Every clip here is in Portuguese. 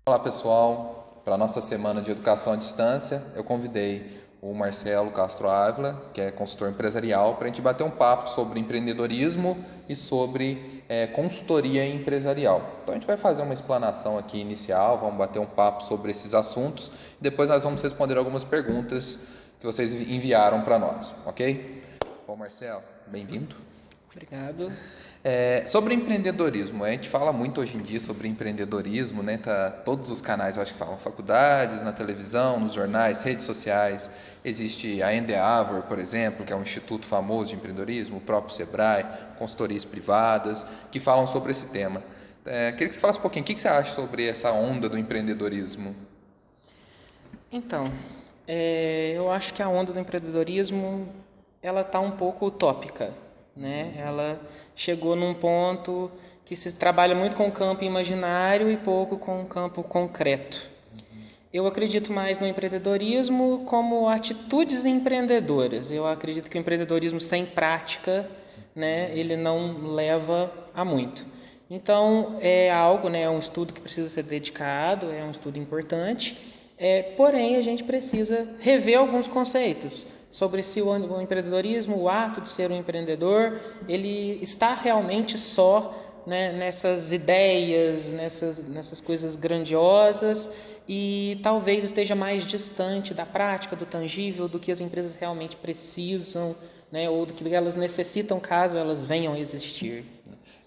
Olá pessoal, para a nossa semana de educação à distância, eu convidei o Marcelo Castro Ávila, que é consultor empresarial, para a gente bater um papo sobre empreendedorismo e sobre consultoria empresarial. Então a gente vai fazer uma explanação aqui inicial, vamos bater um papo sobre esses assuntos e depois nós vamos responder algumas perguntas que vocês enviaram para nós, ok? Bom, Marcelo, bem-vindo. Obrigado. Sobre empreendedorismo, a gente fala muito hoje em dia sobre empreendedorismo, né? Todos os canais eu acho que falam, faculdades, na televisão, nos jornais, redes sociais. Existe a Endeavor, por exemplo, que é um instituto famoso de empreendedorismo, o próprio Sebrae, consultorias privadas, que falam sobre esse tema. Queria que você falasse um pouquinho, o que você acha sobre essa onda do empreendedorismo? Então, eu acho que a onda do empreendedorismo ela está um pouco utópica, né? Ela chegou num ponto que se trabalha muito com o campo imaginário e pouco com o campo concreto. Eu acredito mais no empreendedorismo como atitudes empreendedoras. Eu acredito que o empreendedorismo sem prática, né, ele não leva a muito. Então, é algo, né, é um estudo que precisa ser dedicado, é um estudo importante, porém a gente precisa rever alguns conceitos sobre se o empreendedorismo, o ato de ser um empreendedor, ele está realmente só, né, nessas ideias, nessas coisas grandiosas e talvez esteja mais distante da prática, do tangível, do que as empresas realmente precisam, né, ou do que elas necessitam caso elas venham a existir.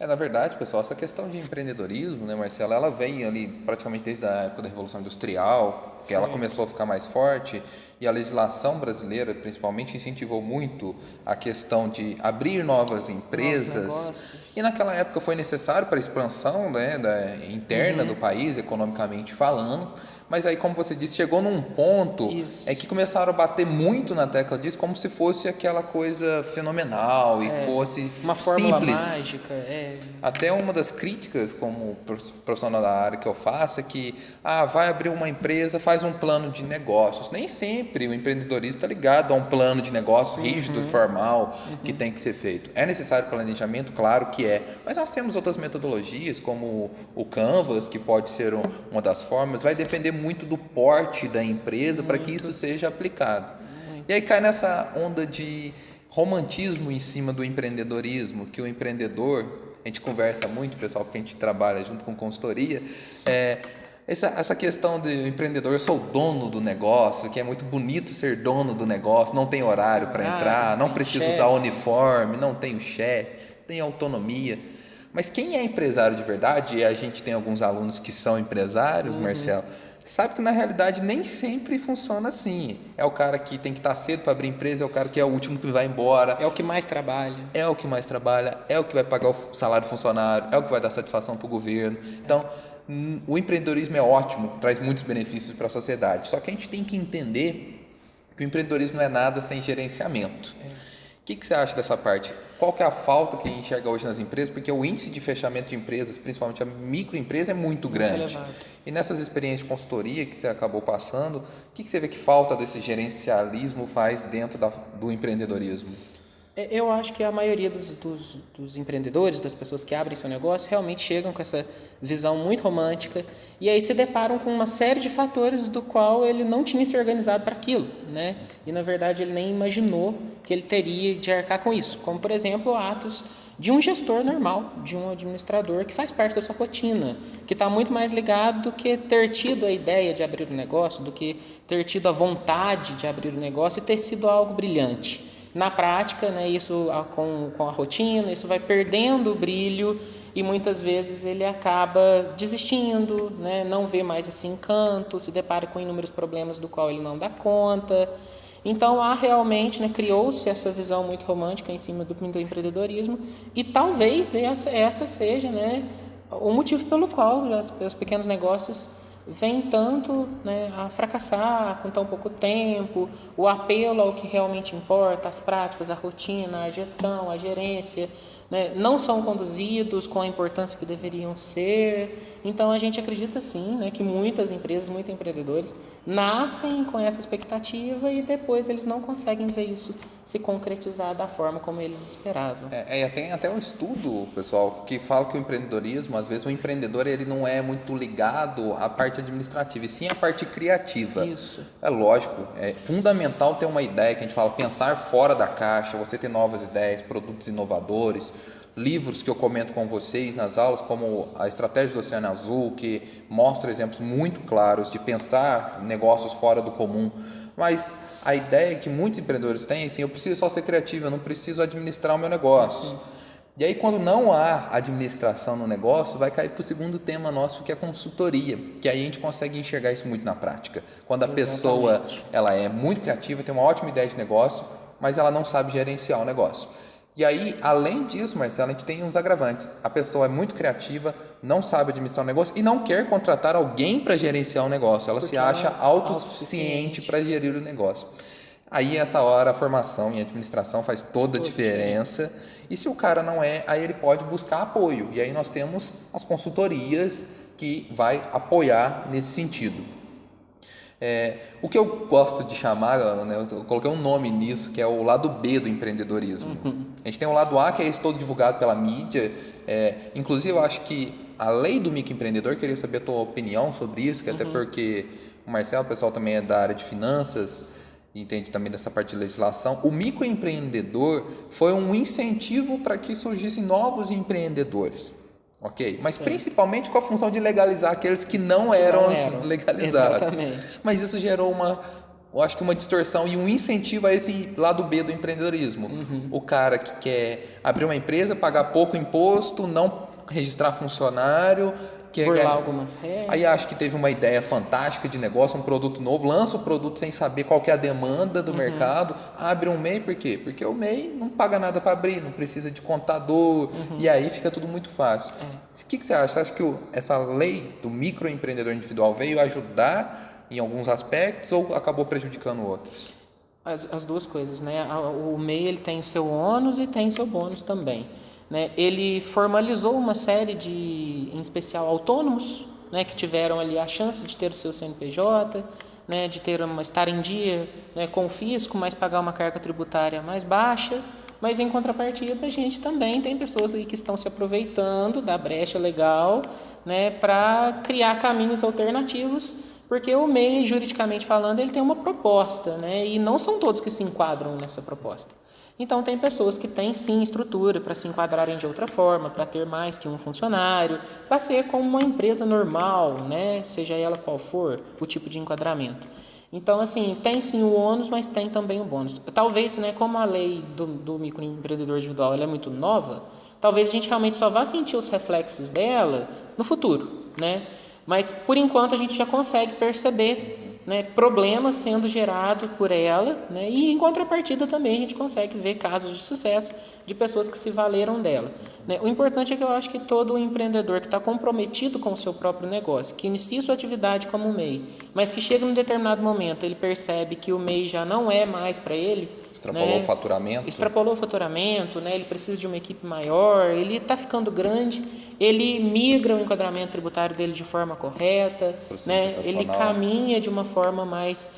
Na verdade, pessoal, essa questão de empreendedorismo, né, Marcela, ela vem ali praticamente desde a época da Revolução Industrial, que ela começou a ficar mais forte, e a legislação brasileira, principalmente, incentivou muito a questão de abrir novas empresas. E naquela época foi necessário para a expansão, né, interna do país, economicamente falando. Mas aí, como você disse, chegou num ponto que começaram a bater muito na tecla disso, como se fosse aquela coisa fenomenal e fosse uma fórmula simples. mágica. Até uma das críticas, como profissional da área que eu faço, é que vai abrir uma empresa, faz um plano de negócios. Nem sempre o empreendedorismo está ligado a um plano de negócio rígido e formal que tem que ser feito. É necessário planejamento? Claro que é. Mas nós temos outras metodologias, como o Canvas, que pode ser uma das formas. Vai depender muito do porte da empresa para que isso seja aplicado. E aí cai nessa onda de romantismo em cima do empreendedorismo, que o empreendedor, a gente conversa muito, pessoal, porque a gente trabalha junto com consultoria, essa questão do empreendedor, eu sou dono do negócio, que é muito bonito ser dono do negócio, não tem horário para entrar, não precisa usar uniforme, não tem o chefe, tem autonomia. Mas quem é empresário de verdade, e a gente tem alguns alunos que são empresários, Marcelo, sabe que na realidade nem sempre funciona assim. É o cara que tem que estar cedo para abrir empresa, é o cara que é o último que vai embora. É o que mais trabalha. É o que mais trabalha, é o que vai pagar o salário do funcionário, é o que vai dar satisfação para o governo. Então, o empreendedorismo é ótimo, traz muitos benefícios para a sociedade. Só que a gente tem que entender que o empreendedorismo não é nada sem gerenciamento. O que você acha dessa parte? Qual que é a falta que a gente enxerga hoje nas empresas? Porque o índice de fechamento de empresas, principalmente a microempresa, é muito grande. E nessas experiências de consultoria que você acabou passando, o que você vê que falta desse gerencialismo faz dentro do empreendedorismo? Eu acho que a maioria dos empreendedores, das pessoas que abrem seu negócio, realmente chegam com essa visão muito romântica e aí se deparam com uma série de fatores do qual ele não tinha se organizado para aquilo, né? E, na verdade, ele nem imaginou que ele teria de arcar com isso. Como, por exemplo, atos de um gestor normal, de um administrador que faz parte da sua rotina, que está muito mais ligado do que ter tido a ideia de abrir um negócio, do que ter tido a vontade de abrir um negócio e ter sido algo brilhante. Na prática, né, isso com a rotina, isso vai perdendo o brilho e muitas vezes ele acaba desistindo, né, não vê mais esse encanto, se depara com inúmeros problemas do qual ele não dá conta. Então, realmente, né, criou-se essa visão muito romântica em cima do empreendedorismo e talvez essa seja, né, o motivo pelo qual os pequenos negócios vem tanto, né, a fracassar com tão pouco tempo, o apelo ao que realmente importa, as práticas, a rotina, a gestão, a gerência, né, não são conduzidos com a importância que deveriam ser. Então a gente acredita sim, né, que muitas empresas, muitos empreendedores nascem com essa expectativa e depois eles não conseguem ver isso se concretizar da forma como eles esperavam. Tem até um estudo, pessoal, que fala que o empreendedorismo, às vezes o empreendedor ele não é muito ligado à parte administrativa, e sim à parte criativa. Isso. É lógico, é fundamental ter uma ideia, que a gente fala, pensar fora da caixa, você ter novas ideias, produtos inovadores, livros que eu comento com vocês nas aulas, como a Estratégia do Oceano Azul, que mostra exemplos muito claros de pensar negócios fora do comum. Mas a ideia que muitos empreendedores têm é assim, eu preciso só ser criativo, eu não preciso administrar o meu negócio. E aí, quando não há administração no negócio, vai cair para o segundo tema nosso, que é a consultoria, que aí a gente consegue enxergar isso muito na prática. Quando a pessoa ela é muito criativa, tem uma ótima ideia de negócio, mas ela não sabe gerenciar o negócio. E aí, além disso, Marcelo, a gente tem uns agravantes. A pessoa é muito criativa, não sabe administrar o negócio e não quer contratar alguém para gerenciar o negócio. Ela se acha autossuficiente para gerir o negócio. Aí, essa hora, a formação em administração faz toda a diferença. E se o cara não é, aí ele pode buscar apoio. E aí nós temos as consultorias que vai apoiar nesse sentido. O que eu gosto de chamar, né, eu coloquei um nome nisso, que é o lado B do empreendedorismo. A gente tem o lado A, que é esse todo divulgado pela mídia. Inclusive, eu acho que a lei do microempreendedor, queria saber a tua opinião sobre isso, que até porque o Marcelo, o pessoal também é da área de finanças, entende também dessa parte de legislação. O microempreendedor foi um incentivo para que surgissem novos empreendedores. Ok? Mas principalmente com a função de legalizar aqueles que não eram legalizados. Exatamente. Mas isso gerou eu acho que uma distorção e um incentivo a esse lado B do empreendedorismo. O cara que quer abrir uma empresa, pagar pouco imposto, não registrar funcionário, burlar algumas regras. Aí acho que teve uma ideia fantástica de negócio, um produto novo, lança o produto sem saber qual que é a demanda do mercado, abre um MEI, por quê? Porque o MEI não paga nada para abrir, não precisa de contador, e aí fica tudo muito fácil. O que você acha? Você acha que essa lei do microempreendedor individual veio ajudar em alguns aspectos ou acabou prejudicando outros? As duas coisas, né? O MEI ele tem o seu ônus e tem o seu bônus também. Né? Ele formalizou uma série de, em especial, autônomos, né, que tiveram ali a chance de ter o seu CNPJ, né, de estar em dia, né, com o fisco, mas pagar uma carga tributária mais baixa. Mas, em contrapartida, a gente também tem pessoas aí que estão se aproveitando da brecha legal, né, para criar caminhos alternativos, porque o MEI, juridicamente falando, ele tem uma proposta, né, e não são todos que se enquadram nessa proposta. Então, tem pessoas que têm, sim, estrutura para se enquadrarem de outra forma, para ter mais que um funcionário, para ser como uma empresa normal, né? Seja ela qual for o tipo de enquadramento. Então, assim, tem sim o ônus, mas tem também o bônus. Talvez, né, como a lei do microempreendedor individual ela é muito nova, talvez a gente realmente só vá sentir os reflexos dela no futuro, né? Mas, por enquanto, a gente já consegue perceber, né, problemas sendo gerados por ela, né, e em contrapartida também a gente consegue ver casos de sucesso de pessoas que se valeram dela, né. O importante é que eu acho que todo empreendedor que está comprometido com o seu próprio negócio, que inicia sua atividade como MEI, mas que chega num determinado momento, ele percebe que o MEI já não é mais para ele, extrapolou o faturamento. Extrapolou o faturamento, né? Ele precisa de uma equipe maior, ele está ficando grande, ele migra o enquadramento tributário dele de forma correta, né? Ele caminha de uma forma mais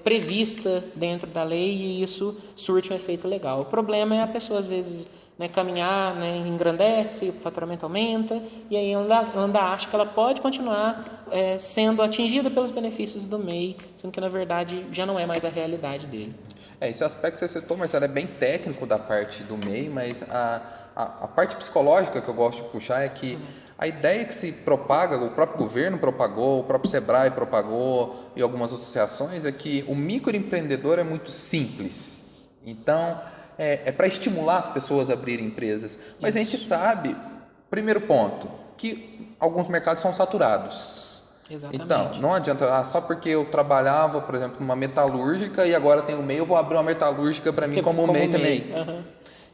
prevista dentro da lei e isso surte um efeito legal. O problema é a pessoa, às vezes, né, caminhar, né, engrandece, o faturamento aumenta e aí ela ainda acha que ela pode continuar sendo atingida pelos benefícios do MEI, sendo que, na verdade, já não é mais a realidade dele. Esse aspecto que você citou, Marcelo, é bem técnico da parte do MEI, mas a parte psicológica que eu gosto de puxar é que a ideia que se propaga, o próprio governo propagou, o próprio Sebrae propagou e algumas associações, é que o microempreendedor é muito simples. Então, é para estimular as pessoas a abrirem empresas. Mas a gente sabe, primeiro ponto, que alguns mercados são saturados. Exatamente. Então, não adianta, só porque eu trabalhava, por exemplo, numa metalúrgica e agora tenho o MEI, eu vou abrir uma metalúrgica para mim como MEI também.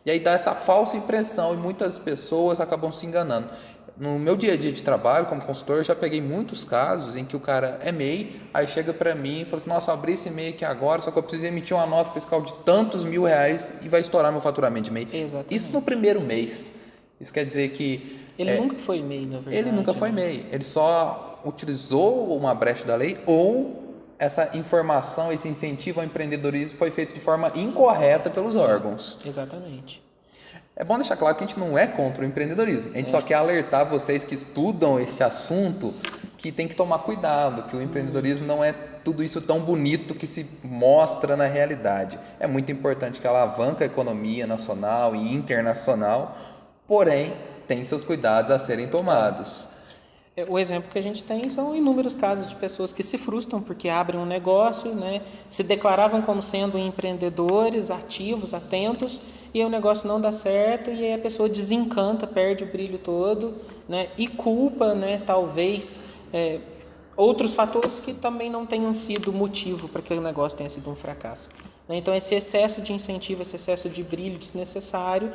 E aí dá essa falsa impressão e muitas pessoas acabam se enganando. No meu dia a dia de trabalho como consultor, eu já peguei muitos casos em que o cara é MEI, aí chega para mim e fala assim, nossa, eu abri esse MEI aqui agora, só que eu preciso emitir uma nota fiscal de tantos mil reais e vai estourar meu faturamento de MEI. Exatamente. Isso no primeiro mês. Isso quer dizer que... Ele nunca foi MEI, na verdade. Ele nunca foi MEI. Ele só utilizou uma brecha da lei ou essa informação, esse incentivo ao empreendedorismo foi feito de forma incorreta pelos órgãos. Exatamente. É bom deixar claro que a gente não é contra o empreendedorismo. A gente só quer alertar vocês que estudam este assunto que tem que tomar cuidado, que o empreendedorismo não é tudo isso tão bonito que se mostra na realidade. É muito importante que alavanca a economia nacional e internacional, porém tem seus cuidados a serem tomados. O exemplo que a gente tem são inúmeros casos de pessoas que se frustram porque abrem um negócio, né, se declaravam como sendo empreendedores, ativos, atentos, e aí o negócio não dá certo, e aí a pessoa desencanta, perde o brilho todo, né, e culpa, né, talvez, outros fatores que também não tenham sido motivo para que o negócio tenha sido um fracasso. Então, esse excesso de incentivo, esse excesso de brilho desnecessário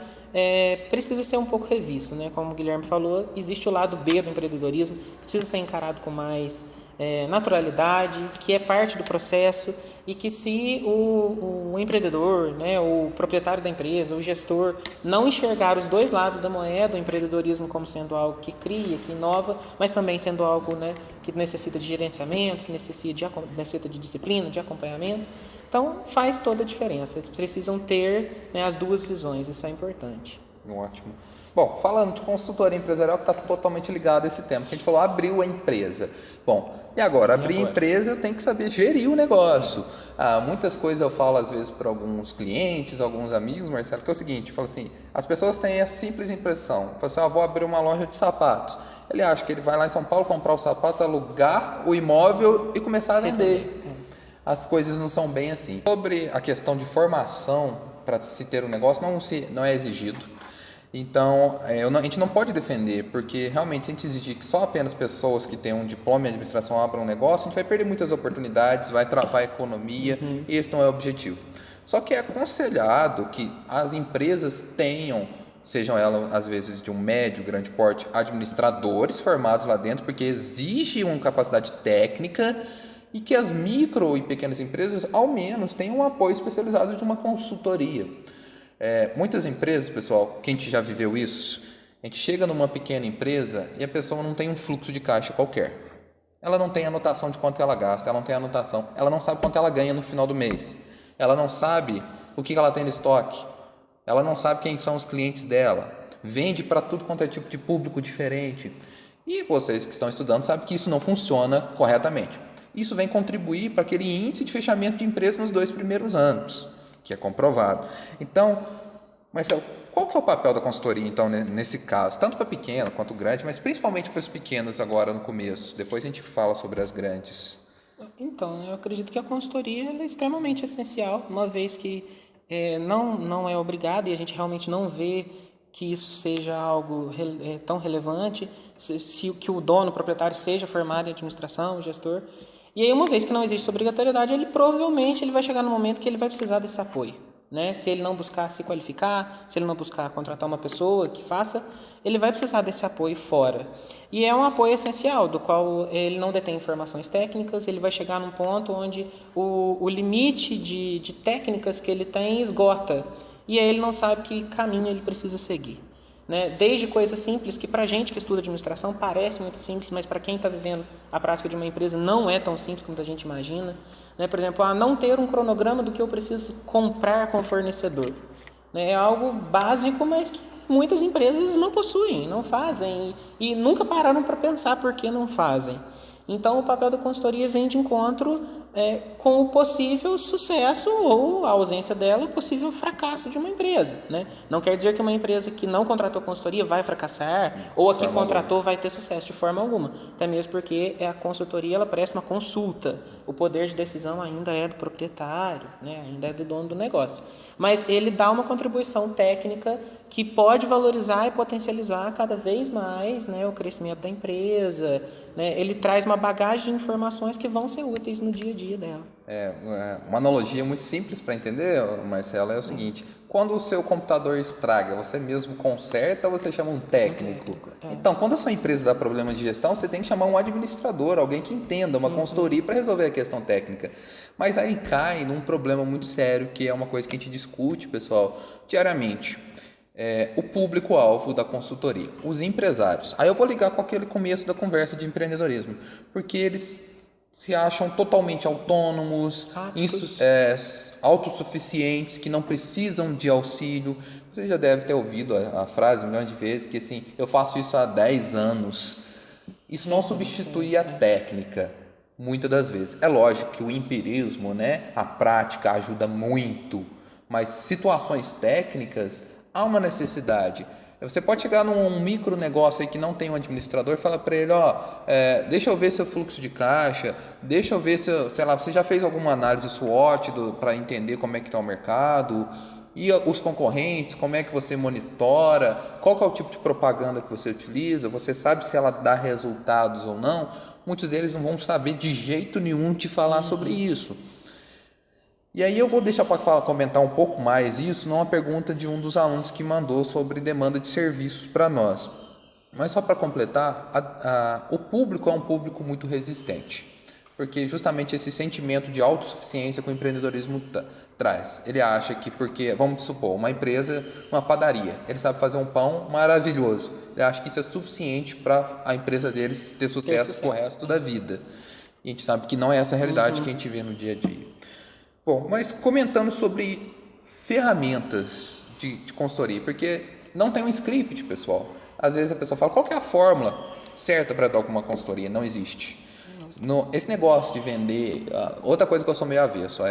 precisa ser um pouco revisto, né? Como o Guilherme falou, existe o lado B do empreendedorismo, precisa ser encarado com mais naturalidade, que é parte do processo, e que se o empreendedor, né, o proprietário da empresa, o gestor, não enxergar os dois lados da moeda, o empreendedorismo como sendo algo que cria, que inova, mas também sendo algo, né, que necessita de gerenciamento, que necessita de disciplina, de acompanhamento, então faz toda a diferença. Eles precisam ter, né, as duas visões, isso é importante. Ótimo. Bom, falando de consultoria empresarial, que está totalmente ligado a esse tema, que a gente falou, abriu a empresa. Bom, e agora? Abrir a empresa, eu tenho que saber gerir o negócio. Muitas coisas eu falo, às vezes, para alguns clientes, alguns amigos, Marcelo, que é o seguinte, eu falo assim, as pessoas têm a simples impressão, falam assim, vou abrir uma loja de sapatos. Ele acha que ele vai lá em São Paulo comprar o sapato, alugar o imóvel e começar a vender. As coisas não são bem assim. Sobre a questão de formação para se ter um negócio, não é exigido. Então, a gente não pode defender, porque realmente se a gente exigir que só apenas pessoas que têm um diploma em administração abram um negócio, a gente vai perder muitas oportunidades, vai travar a economia, e esse não é o objetivo. Só que é aconselhado que as empresas tenham, sejam elas às vezes de um médio, grande porte, administradores formados lá dentro, porque exige uma capacidade técnica, e que as micro e pequenas empresas, ao menos, tenham um apoio especializado de uma consultoria. Muitas empresas, pessoal, que a gente já viveu isso, a gente chega numa pequena empresa e a pessoa não tem um fluxo de caixa qualquer. Ela não tem anotação de quanto ela gasta, ela não tem anotação, ela não sabe quanto ela ganha no final do mês, ela não sabe o que ela tem no estoque, ela não sabe quem são os clientes dela, vende para tudo quanto é tipo de público diferente. E vocês que estão estudando sabem que isso não funciona corretamente. Isso vem contribuir para aquele índice de fechamento de empresa nos 2 primeiros anos, que é comprovado. Então, Marcelo, qual que é o papel da consultoria, então, nesse caso? Tanto para pequeno quanto grande, mas principalmente para os pequenos agora no começo. Depois a gente fala sobre as grandes. Então, eu acredito que a consultoria ela é extremamente essencial, uma vez que não é obrigada e a gente realmente não vê que isso seja algo tão relevante, se que o dono, o proprietário, seja formado em administração, gestor. E aí, uma vez que não existe essa obrigatoriedade, ele provavelmente vai chegar no momento que ele vai precisar desse apoio, né? Se ele não buscar se qualificar, se ele não buscar contratar uma pessoa que faça, ele vai precisar desse apoio fora. E é um apoio essencial, do qual ele não detém informações técnicas, ele vai chegar num ponto onde o limite de técnicas que ele tem esgota, e aí ele não sabe que caminho ele precisa seguir. Né? Desde coisas simples que para a gente que estuda administração parece muito simples, mas para quem está vivendo a prática de uma empresa não é tão simples como a gente imagina. Né? Por exemplo, não ter um cronograma do que eu preciso comprar com o fornecedor. Né? É algo básico, mas que muitas empresas não possuem, não fazem e nunca pararam para pensar por que não fazem. Então, o papel da consultoria vem de encontro com o possível sucesso ou a ausência dela, o possível fracasso de uma empresa. Né? Não quer dizer que uma empresa que não contratou consultoria vai fracassar ou a que contratou vai ter sucesso de forma alguma. Até mesmo porque a consultoria ela presta uma consulta. O poder de decisão ainda é do proprietário, né? Ainda é do dono do negócio. Mas ele dá uma contribuição técnica que pode valorizar e potencializar cada vez mais, né, o crescimento da empresa. Né? Ele traz uma bagagem de informações que vão ser úteis no dia a dia dela. Uma analogia muito simples para entender, Marcelo, é o seguinte: quando o seu computador estraga, você mesmo conserta ou você chama um técnico? Então, quando a sua empresa dá problema de gestão, você tem que chamar um administrador, alguém que entenda, uma consultoria para resolver a questão técnica. Mas aí cai num problema muito sério, que é uma coisa que a gente discute, pessoal, diariamente. O público-alvo da consultoria, os empresários. Aí eu vou ligar com aquele começo da conversa de empreendedorismo, porque eles se acham totalmente autônomos, autossuficientes, que não precisam de auxílio. Você já deve ter ouvido a frase milhões de vezes, que assim, eu faço isso há 10 anos. Isso não substitui a técnica, muitas das vezes. É lógico que o empirismo, né, a prática ajuda muito, mas situações técnicas, há uma necessidade. Você pode chegar num micro negócio aí que não tem um administrador e falar para ele, deixa eu ver seu fluxo de caixa, deixa eu ver se, sei lá, você já fez alguma análise SWOT para entender como é que está o mercado, e os concorrentes, como é que você monitora, qual que é o tipo de propaganda que você utiliza, você sabe se ela dá resultados ou não. Muitos deles não vão saber de jeito nenhum te falar sobre isso. E aí eu vou deixar para comentar um pouco mais isso numa pergunta de um dos alunos que mandou sobre demanda de serviços para nós. Mas só para completar, o público é um público muito resistente, porque justamente esse sentimento de autossuficiência que o empreendedorismo traz. Ele acha que porque, vamos supor, uma empresa, uma padaria, ele sabe fazer um pão maravilhoso. Ele acha que isso é suficiente para a empresa deles ter sucesso pro resto da vida. E a gente sabe que não é essa a realidade que a gente vê no dia a dia. Bom, mas comentando sobre ferramentas de consultoria, porque não tem um script, pessoal. Às vezes a pessoa fala, qual que é a fórmula certa para dar alguma consultoria? Não existe. Esse negócio de vender, outra coisa que eu sou meio avesso,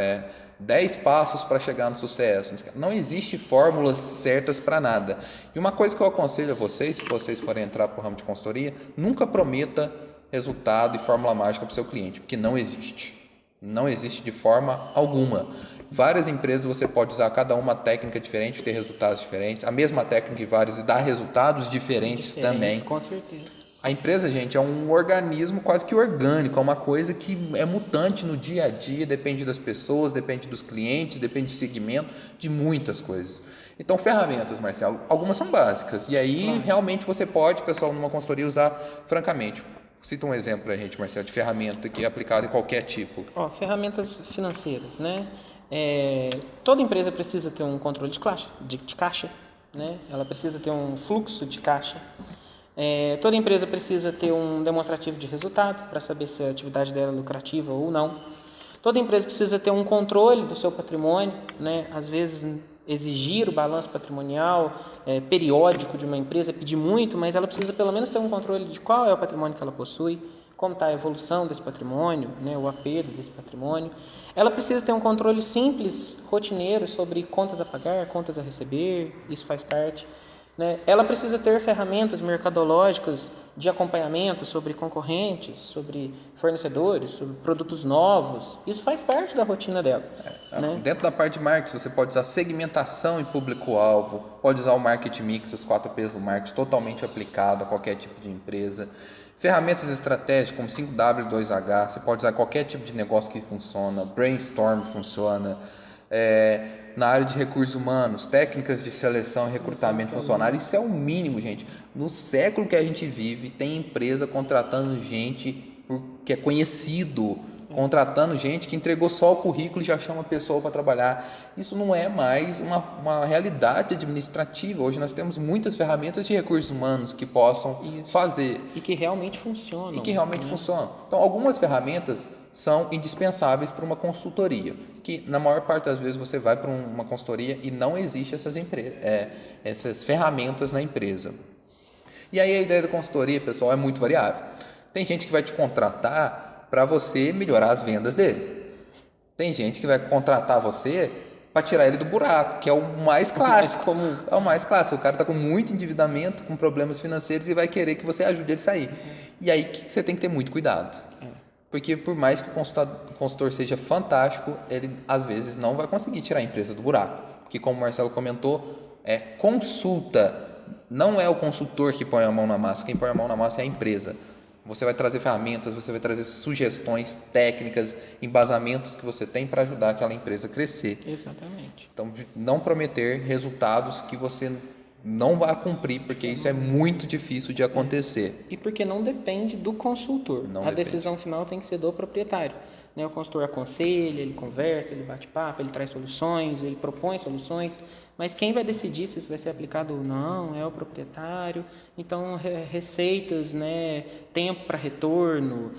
10 passos para chegar no sucesso. Não existe fórmulas certas para nada. E uma coisa que eu aconselho a vocês, se vocês forem entrar para o ramo de consultoria, nunca prometa resultado e fórmula mágica para o seu cliente, porque não existe. Não existe de forma alguma. Várias empresas você pode usar cada uma técnica diferente, ter resultados diferentes. A mesma técnica em várias e dar resultados diferentes também. Com certeza. A empresa, gente, é um organismo quase que orgânico, é uma coisa que é mutante no dia a dia, depende das pessoas, depende dos clientes, depende de segmento, de muitas coisas. Então, ferramentas, Marcelo, algumas são básicas. E aí, realmente, você pode, pessoal, numa consultoria, usar francamente. Cita um exemplo para a gente, Marcelo, de ferramenta que é aplicada em qualquer tipo. Ferramentas financeiras, né? Toda empresa precisa ter um controle de caixa, né? Ela precisa ter um fluxo de caixa. Toda empresa precisa ter um demonstrativo de resultado para saber se a atividade dela é lucrativa ou não. Toda empresa precisa ter um controle do seu patrimônio, né? Às vezes exigir o balanço patrimonial periódico de uma empresa, pedir muito, mas ela precisa pelo menos ter um controle de qual é o patrimônio que ela possui, como está a evolução desse patrimônio, né, o apelo desse patrimônio. Ela precisa ter um controle simples, rotineiro, sobre contas a pagar, contas a receber, isso faz parte. Né? Ela precisa ter ferramentas mercadológicas de acompanhamento sobre concorrentes, sobre fornecedores, sobre produtos novos. Isso faz parte da rotina dela. Né? Dentro da parte de marketing, você pode usar segmentação e público-alvo, pode usar o marketing mix, os 4 P's do marketing, totalmente aplicado a qualquer tipo de empresa. Ferramentas estratégicas como 5W, 2H, você pode usar qualquer tipo de negócio que funciona, brainstorm funciona. Na área de recursos humanos, técnicas de seleção e recrutamento de funcionários, isso é o mínimo, gente. No século que a gente vive, tem empresa contratando gente que é conhecido, contratando gente que entregou só o currículo e já chama a pessoa para trabalhar. Isso não é mais uma realidade administrativa. Hoje nós temos muitas ferramentas de recursos humanos que possam fazer. E que realmente funcionam. Funcionam. Então, algumas ferramentas são indispensáveis para uma consultoria, que na maior parte das vezes você vai para uma consultoria e não existe essas ferramentas na empresa. E aí a ideia da consultoria, pessoal, é muito variável. Tem gente que vai te contratar para você melhorar as vendas dele. Tem gente que vai contratar você para tirar ele do buraco, que é o mais clássico. comum. É o mais clássico. O cara está com muito endividamento, com problemas financeiros e vai querer que você ajude ele a sair. E aí que você tem que ter muito cuidado. Porque por mais que o consultor seja fantástico, ele às vezes não vai conseguir tirar a empresa do buraco. Porque como o Marcelo comentou, consulta. Não é o consultor que põe a mão na massa, quem põe a mão na massa é a empresa. Você vai trazer ferramentas, você vai trazer sugestões técnicas, embasamentos que você tem para ajudar aquela empresa a crescer. Exatamente. Então, não prometer resultados que você não vai cumprir, porque isso é muito difícil de acontecer. E porque não depende do consultor. Não a depende. decisão final tem que ser do proprietário. Né? O consultor aconselha, ele conversa, ele bate papo, ele traz soluções, ele propõe soluções, mas quem vai decidir se isso vai ser aplicado ou não é o proprietário. Então, receitas, né? Tempo para retorno,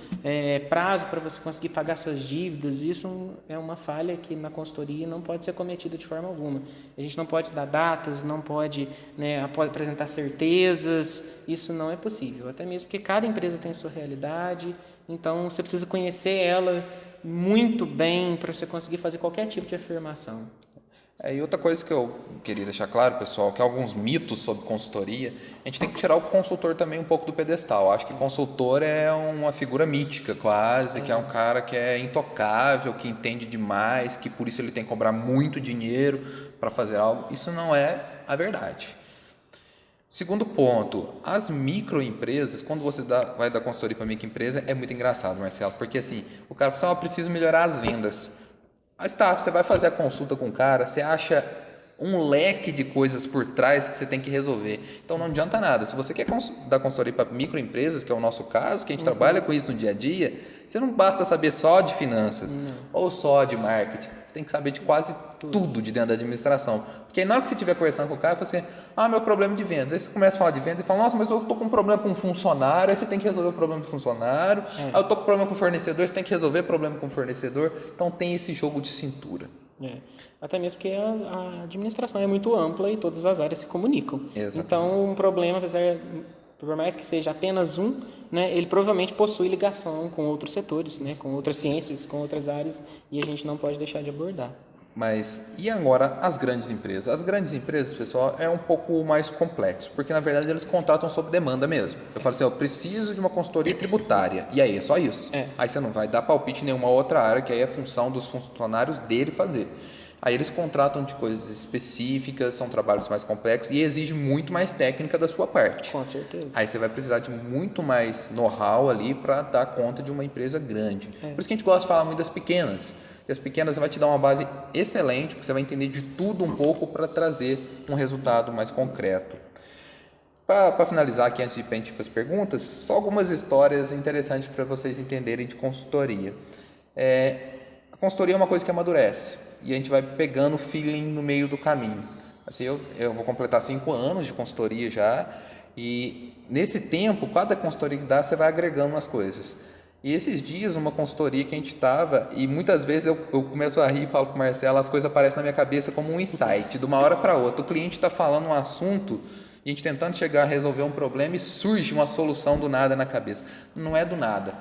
prazo para você conseguir pagar suas dívidas, isso é uma falha que na consultoria não pode ser cometida de forma alguma. A gente não pode dar datas, não pode, né, apresentar certezas, isso não é possível, até mesmo porque cada empresa tem sua realidade, então você precisa conhecer ela muito bem para você conseguir fazer qualquer tipo de afirmação. E outra coisa que eu queria deixar claro, pessoal, que alguns mitos sobre consultoria, a gente tem que tirar o consultor também um pouco do pedestal. Eu acho que consultor é uma figura mítica quase, que é um cara que é intocável, que entende demais, que por isso ele tem que cobrar muito dinheiro para fazer algo. Isso não é a verdade. Segundo ponto, as microempresas, quando você vai dar consultoria para microempresa, é muito engraçado, Marcelo, porque assim, o cara fala assim, eu preciso melhorar as vendas. Aí tá, você vai fazer a consulta com o cara, você acha um leque de coisas por trás que você tem que resolver. Então não adianta nada. Se você quer dar consultoria para microempresas, que é o nosso caso, que a gente trabalha com isso no dia a dia, você não basta saber só de finanças ou só de marketing. Você tem que saber de quase tudo de dentro da administração. Porque aí na hora que você estiver conversando com o cara, você fala assim, meu problema é de vendas. Aí você começa a falar de vendas e fala, nossa, mas eu estou com um problema com um funcionário, aí você tem que resolver o problema do funcionário. Aí eu estou com um problema com o fornecedor, você tem que resolver o problema com o fornecedor. Então tem esse jogo de cintura. Até mesmo porque a administração é muito ampla e todas as áreas se comunicam. Exatamente. Então um problema, por mais que seja apenas um, né, ele provavelmente possui ligação com outros setores, né, com outras ciências, com outras áreas, e a gente não pode deixar de abordar. Mas e agora as grandes empresas? As grandes empresas, pessoal, é um pouco mais complexo, porque na verdade eles contratam sob demanda mesmo. Eu falo assim, eu preciso de uma consultoria tributária, e aí é só isso. Aí você não vai dar palpite em nenhuma outra área, que aí é função dos funcionários dele fazer. Aí eles contratam de coisas específicas, são trabalhos mais complexos e exigem muito mais técnica da sua parte. Com certeza. Aí você vai precisar de muito mais know-how ali para dar conta de uma empresa grande. Por isso que a gente gosta de falar muito das pequenas. E as pequenas vai te dar uma base excelente, porque você vai entender de tudo um pouco para trazer um resultado mais concreto. Para finalizar aqui, antes de ir para as perguntas, só algumas histórias interessantes para vocês entenderem de consultoria. A consultoria é uma coisa que amadurece e a gente vai pegando feeling no meio do caminho. Assim, eu vou completar 5 anos de consultoria já e nesse tempo, cada consultoria que dá, você vai agregando umas coisas. E esses dias, uma consultoria que a gente estava, e muitas vezes eu começo a rir e falo com o Marcelo, as coisas aparecem na minha cabeça como um insight, de uma hora para outra. O cliente está falando um assunto, e a gente tentando chegar a resolver um problema e surge uma solução do nada na cabeça. Não é do nada.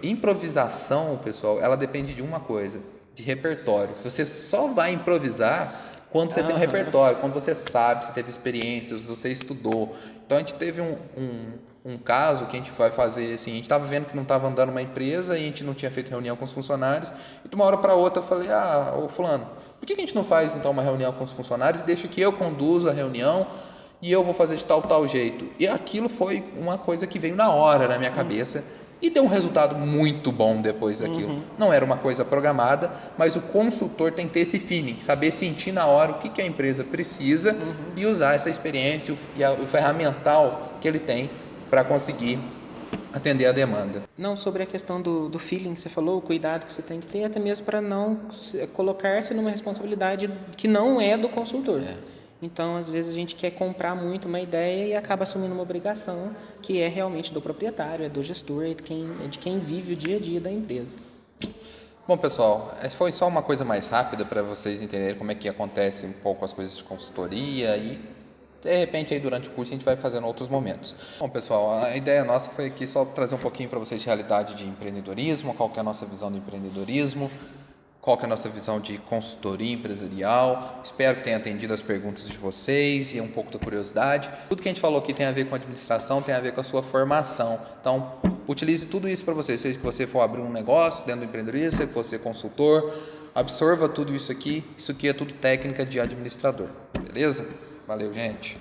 Improvisação, pessoal, ela depende de uma coisa, de repertório. Você só vai improvisar quando você tem um repertório, quando você sabe, você teve experiências, você estudou. Então a gente teve um caso que a gente vai fazer assim, a gente estava vendo que não estava andando uma empresa e a gente não tinha feito reunião com os funcionários, e de uma hora para outra eu falei, ô fulano, por que a gente não faz então uma reunião com os funcionários, deixa que eu conduza a reunião e eu vou fazer de tal jeito. E aquilo foi uma coisa que veio na hora na minha cabeça e deu um resultado muito bom depois daquilo. Não era uma coisa programada, mas o consultor tem que ter esse feeling, saber sentir na hora o que a empresa precisa e usar essa experiência e o ferramental que ele tem para conseguir atender a demanda. Não, sobre a questão do feeling que você falou, o cuidado que você tem que ter, até mesmo para não colocar-se numa responsabilidade que não é do consultor. Então, às vezes, a gente quer comprar muito uma ideia e acaba assumindo uma obrigação que é realmente do proprietário, é do gestor, é de quem vive o dia a dia da empresa. Bom, pessoal, essa foi só uma coisa mais rápida para vocês entenderem como é que acontece um pouco as coisas de consultoria e, de repente, aí durante o curso a gente vai fazendo outros momentos. Bom, pessoal, a ideia nossa foi aqui só trazer um pouquinho para vocês de realidade de empreendedorismo, qual que é a nossa visão do empreendedorismo, qual que é a nossa visão de consultoria empresarial. Espero que tenha atendido as perguntas de vocês e um pouco da curiosidade. Tudo que a gente falou aqui tem a ver com administração, tem a ver com a sua formação. Então, utilize tudo isso para você. Seja que você for abrir um negócio dentro do empreendedorismo, seja que você é consultor, absorva tudo isso aqui. Isso aqui é tudo técnica de administrador. Beleza? Valeu, gente.